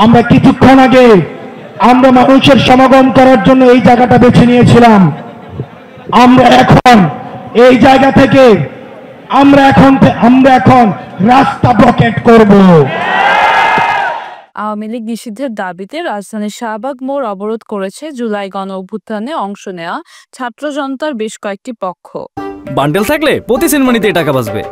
আমরা কিছুক্ষণ আগে আমরা মানুষের সমাগম করার জন্য এই জায়গাটা বেছে নিয়েছিলাম। আমরা এখন এই জায়গা থেকে আমরা এখন রাস্তা ব্লকেট করব। আওয়ামী লীগ নিষিদ্ধের দাবিতে রাজধানীর শাহবাগ মোড় অবরোধ করেছে জুলাই গণ অভ্যুত্থানে অংশ নেওয়া ছাত্র জনতার বেশ কয়েকটি পক্ষ। বান্ডেল থাকলে প্রতি সেনমানিতে টাকা বাঁচবে।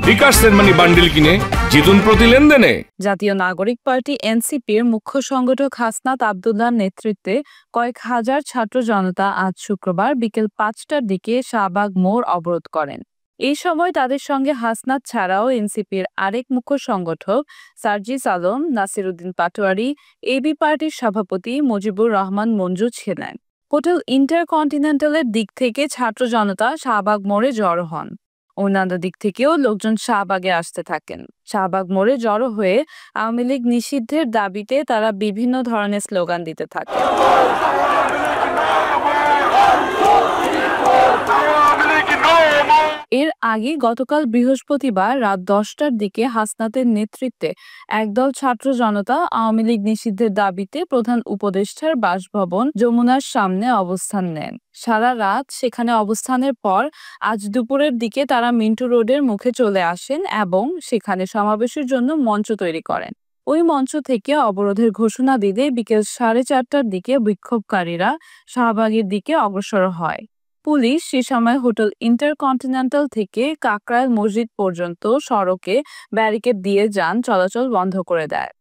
বিকাশ সেনমানি বান্ডেল কিনে জিতুন প্রতি লেনদেনে। জাতীয় নাগরিক পার্টি এনসিপির মুখ্য সংগঠক হাসনাত আব্দুল্লাহর নেতৃত্বে কয়েক হাজার ছাত্র জনতা আজ শুক্রবার বিকেল 5টার দিকে শাহবাগ মোড় অবরোধ করেন। এই সময় তাদের সঙ্গে হাসনাত ছাড়াও এনসিপির আরেক মুখ্য সংগঠক সার্জিস আলম, নাসির উদ্দিন পাটোয়ারি, এবি পার্টির সভাপতি মুজিবুর রহমান মঞ্জু ছিলেন। হোটেল ইন্টারকন্টিনেন্টালের দিক থেকে ছাত্র জনতা শাহবাগ মোড়ে জড়ো হন। অন্যান্য দিক থেকেও লোকজন শাহবাগে আসতে থাকেন। শাহবাগ মোড়ে জড়ো হয়ে আওয়ামী লীগ নিষিদ্ধের দাবিতে তারা বিভিন্ন ধরনের স্লোগান দিতে থাকে। এর আগে গতকাল বৃহস্পতিবার রাত 10টার দিকে হাসনাতের নেতৃত্বে একদল ছাত্র জনতা আওয়ামী লীগ নিষিদ্ধের দাবিতে প্রধান উপদেষ্টার বাসভবন যমুনার সামনে অবস্থান নেন। সারা রাত সেখানে অবস্থানের পর আজ দুপুরের দিকে তারা মিন্টু রোডের মুখে চলে আসেন এবং সেখানে সমাবেশের জন্য মঞ্চ তৈরি করেন। ওই মঞ্চ থেকে অবরোধের ঘোষণা দিলে বিকেল 4:30টার দিকে বিক্ষোভকারীরা শাহবাগের দিকে অগ্রসর হয়। পুলিশ সে সময় হোটেল ইন্টারকন্টিনেন্টাল থেকে কাকরাইল মসজিদ পর্যন্ত সড়কে ব্যারিকেড দিয়ে যান চলাচল বন্ধ করে দেয়।